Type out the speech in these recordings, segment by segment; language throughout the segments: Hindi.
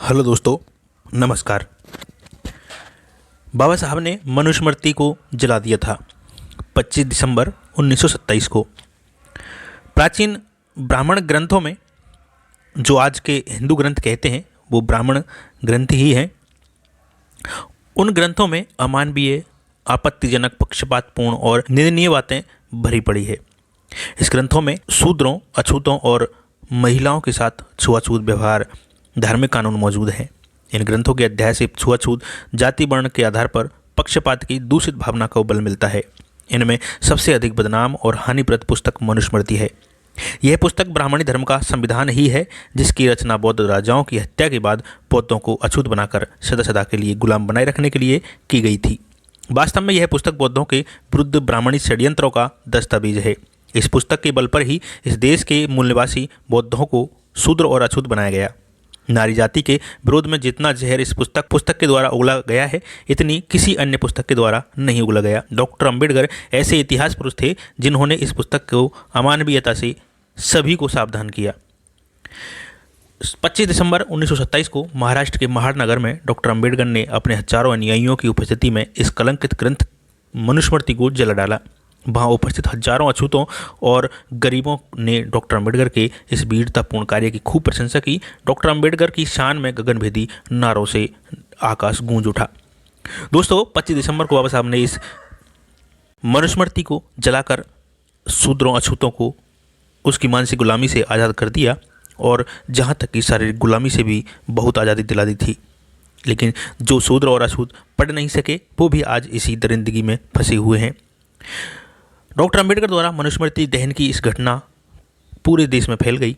हेलो दोस्तों, नमस्कार। बाबा साहब ने मनुस्मृति को जला दिया था 25 दिसंबर 1927 को। प्राचीन ब्राह्मण ग्रंथों में, जो आज के हिंदू ग्रंथ कहते हैं, वो ब्राह्मण ग्रंथ ही हैं। उन ग्रंथों में अमानवीय, आपत्तिजनक, पक्षपातपूर्ण और निंदनीय बातें भरी पड़ी है। इस ग्रंथों में शूद्रों, अछूतों और महिलाओं के साथ छुआछूत व्यवहार, धार्मिक कानून मौजूद हैं। इन ग्रंथों के अध्याय से छुआछूत, जाति वर्ण के आधार पर पक्षपात की दूषित भावना को बल मिलता है। इनमें सबसे अधिक बदनाम और हानिप्रद पुस्तक मनुस्मृति है। यह पुस्तक ब्राह्मणी धर्म का संविधान ही है, जिसकी रचना बौद्ध राजाओं की हत्या के बाद बौद्धों को अछूत बनाकर सदा सदा के लिए गुलाम बनाए रखने के लिए की गई थी। वास्तव में यह पुस्तक बौद्धों के विरुद्ध ब्राह्मणी षड्यंत्रों का दस्तावेज है। इस पुस्तक के बल पर ही इस देश के मूल निवासी बौद्धों को शूद्र और अछूत बनाया गया। नारी जाति के विरोध में जितना जहर इस पुस्तक के द्वारा उगला गया है, इतनी किसी अन्य पुस्तक के द्वारा नहीं उगला गया। डॉक्टर अंबेडकर ऐसे इतिहास पुरुष थे जिन्होंने इस पुस्तक को अमानवीयता से सभी को सावधान किया। 25 दिसंबर 1927 को महाराष्ट्र के महाड़नगर में डॉक्टर अंबेडकर ने अपने हजारों अनुयायियों की उपस्थिति में इस कलंकित ग्रंथ मनुस्मृति को जला डाला। वहाँ उपस्थित हजारों अछूतों और गरीबों ने डॉक्टर अंबेडकर के इस वीरतापूर्ण कार्य की खूब प्रशंसा की। डॉक्टर अंबेडकर की शान में गगनभेदी नारों से आकाश गूंज उठा। दोस्तों, 25 दिसंबर को बाबा साहब ने इस मनुस्मृति को जलाकर शूद्रों, अछूतों को उसकी मानसिक गुलामी से आज़ाद कर दिया, और जहाँ तक कि शारीरिक गुलामी से भी बहुत आज़ादी दिला दी थी। लेकिन जो शूद्र और अछूत पढ़ नहीं सके, वो भी आज इसी दरिंदगी में फंसे हुए हैं। डॉक्टर अंबेडकर द्वारा मनुस्मृति दहन की इस घटना पूरे देश में फैल गई,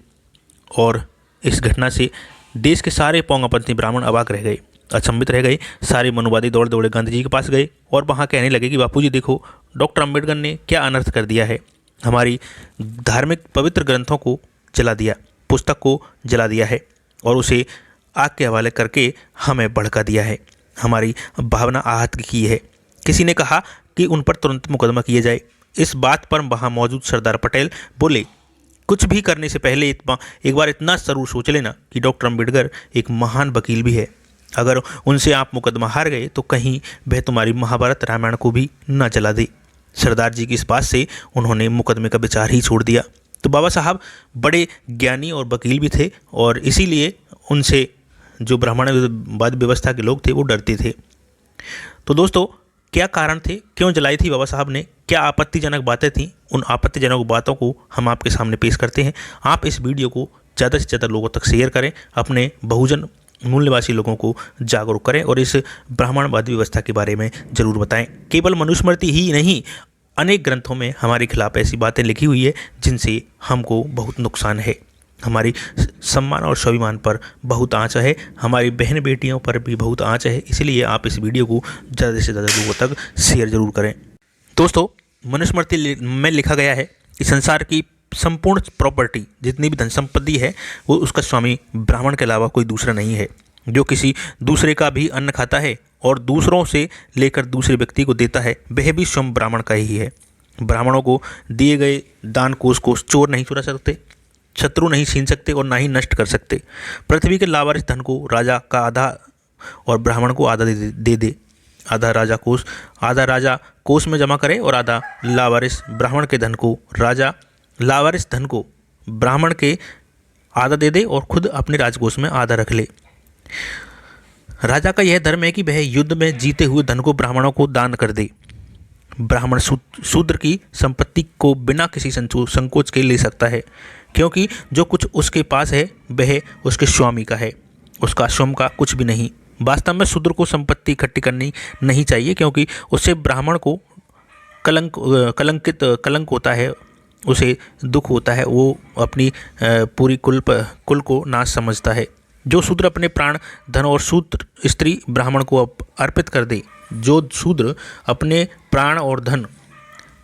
और इस घटना से देश के सारे पौंगापंथी ब्राह्मण अवाक रह गए, अचंभित रह गए। सारे मनुवादी दौड़ दौड़े गांधी जी के पास गए और वहाँ कहने लगे कि बापूजी देखो, डॉक्टर अंबेडकर ने क्या अनर्थ कर दिया है। हमारी धार्मिक पवित्र ग्रंथों को जला दिया, पुस्तक को जला दिया है, और उसे आग के हवाले करके हमें भड़का दिया है, हमारी भावना आहत की है। किसी ने कहा कि उन पर तुरंत मुकदमा किया जाए। इस बात पर वहाँ मौजूद सरदार पटेल बोले, कुछ भी करने से पहले एक बार इतना जरूर सोच लेना कि डॉक्टर अंबेडकर एक महान वकील भी है। अगर उनसे आप मुकदमा हार गए तो कहीं वह तुम्हारी महाभारत रामायण को भी न जला दे। सरदार जी की इस बात से उन्होंने मुकदमे का विचार ही छोड़ दिया। तो बाबा साहब बड़े ज्ञानी और वकील भी थे, और इसीलिए उनसे जो ब्राह्मणवाद व्यवस्था के लोग थे वो डरते थे। तो दोस्तों, क्या कारण थे, क्यों जलाई थी बाबा साहब ने, क्या आपत्तिजनक बातें थीं, उन आपत्तिजनक बातों को हम आपके सामने पेश करते हैं। आप इस वीडियो को ज़्यादा से ज़्यादा लोगों तक शेयर करें, अपने बहुजन मूल निवासी लोगों को जागरूक करें, और इस ब्राह्मणवादी व्यवस्था के बारे में ज़रूर बताएं। केवल मनुस्मृति ही नहीं, अनेक ग्रंथों में हमारे खिलाफ ऐसी बातें लिखी हुई है जिनसे हमको बहुत नुकसान है। हमारी सम्मान और स्वाभिमान पर बहुत आँच है, हमारी बहन बेटियों पर भी बहुत आँच है। इसलिए आप इस वीडियो को ज़्यादा से ज़्यादा लोगों तक शेयर जरूर करें। दोस्तों, मनुस्मृति में लिखा गया है कि संसार की संपूर्ण प्रॉपर्टी, जितनी भी धन संपत्ति है, वो उसका स्वामी ब्राह्मण के अलावा कोई दूसरा नहीं है। जो किसी दूसरे का भी अन्न खाता है और दूसरों से लेकर दूसरे व्यक्ति को देता है, वह भी स्वयं ब्राह्मण का ही है। ब्राह्मणों को दिए गए दान कोष को चोर नहीं चुरा सकते, शत्रु नहीं छीन सकते और ना ही नष्ट कर सकते। पृथ्वी के लावारिस धन को राजा का आधा और ब्राह्मण को आधा दे दे। आधा राजा कोष में जमा करे और आधा लावारिस ब्राह्मण के धन को राजा लावारिस धन को ब्राह्मण के आधा दे दे और खुद अपने राजकोष में आधा रख ले। राजा का यह धर्म है कि वह युद्ध में जीते हुए धन को ब्राह्मणों को दान कर दे। ब्राह्मण शूद्र की संपत्ति को बिना किसी संकोच के ले सकता है, क्योंकि जो कुछ उसके पास है वह उसके स्वामी का है, उसका स्वयं का कुछ भी नहीं। वास्तव में शूद्र को संपत्ति इकट्ठी करनी नहीं चाहिए, क्योंकि उससे ब्राह्मण को कलंक होता है, उसे दुख होता है, वो अपनी पूरी कुल को नाश समझता है। जो शूद्र अपने प्राण, धन और शूद्र स्त्री ब्राह्मण को अर्पित कर दे, जो शूद्र अपने प्राण और धन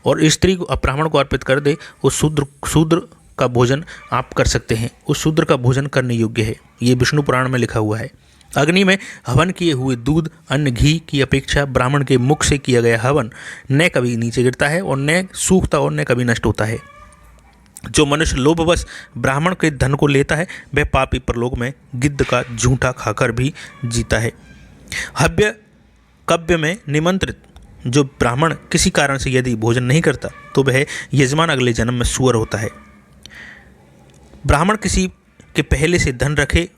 और स्त्री को ब्राह्मण को अर्पित कर दे, उस शूद्र का भोजन आप कर सकते हैं, उस शूद्र का भोजन करने योग्य है। ये विष्णु पुराण में लिखा हुआ है। अग्नि में हवन किए हुए दूध, अन्न, घी की अपेक्षा ब्राह्मण के मुख से किया गया हवन न कभी नीचे गिरता है और न सूखता और न कभी नष्ट होता है। जो मनुष्य लोभवश ब्राह्मण के धन को लेता है वह पापी परलोक में गिद्ध का झूठा खाकर भी जीता है। हव्य कव्य में निमंत्रित जो ब्राह्मण किसी कारण से यदि भोजन नहीं करता तो वह यजमान अगले जन्म में सूअर होता है। ब्राह्मण किसी के पहले से धन रखे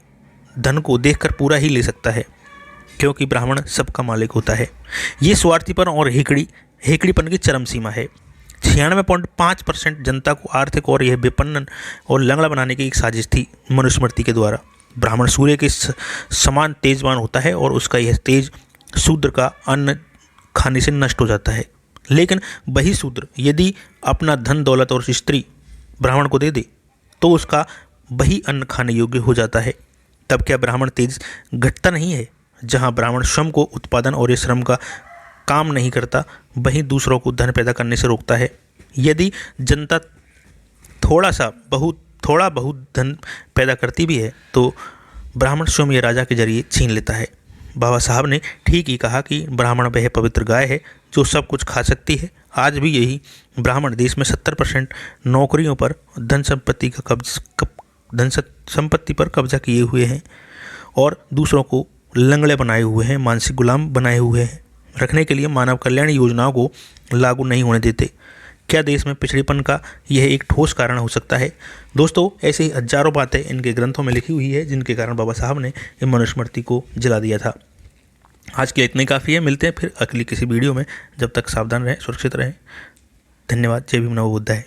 धन को देखकर पूरा ही ले सकता है, क्योंकि ब्राह्मण सबका मालिक होता है। ये स्वार्थीपन और हेकड़ीपन की चरम सीमा है। 96.5% जनता को आर्थिक और यह विपन्नन और लंगड़ा बनाने की एक साजिश थी मनुस्मृति के द्वारा। ब्राह्मण सूर्य के समान तेजवान होता है और उसका यह तेज शूद्र का अन्न खाने से नष्ट हो जाता है। लेकिन वही शूद्र यदि अपना धन दौलत और स्त्री ब्राह्मण को दे दे तो उसका वही अन्न खाने योग्य हो जाता है। तब क्या ब्राह्मण तेज घटता नहीं है? जहाँ ब्राह्मण श्रम को उत्पादन और श्रम का काम नहीं करता, वहीं दूसरों को धन पैदा करने से रोकता है। यदि जनता थोड़ा बहुत धन पैदा करती भी है तो ब्राह्मण स्वयं या राजा के जरिए छीन लेता है। बाबा साहब ने ठीक ही कहा कि ब्राह्मण वह पवित्र गाय है जो सब कुछ खा सकती है। आज भी यही ब्राह्मण देश में 70% नौकरियों पर धन संपत्ति पर कब्जा किए हुए हैं और दूसरों को लंगड़े बनाए हुए हैं, मानसिक गुलाम बनाए हुए हैं, रखने के लिए मानव कल्याण योजनाओं को लागू नहीं होने देते। क्या देश में पिछड़ेपन का यह एक ठोस कारण हो सकता है? दोस्तों, ऐसे ही हजारों बातें इनके ग्रंथों में लिखी हुई है जिनके कारण बाबा साहब ने इन मनुस्मृति को जला दिया था। आज के लिए इतने काफ़ी है। मिलते हैं फिर अगली किसी वीडियो में। जब तक सावधान रहें, सुरक्षित रहें। धन्यवाद। जय भीम, नमो बुद्धाय।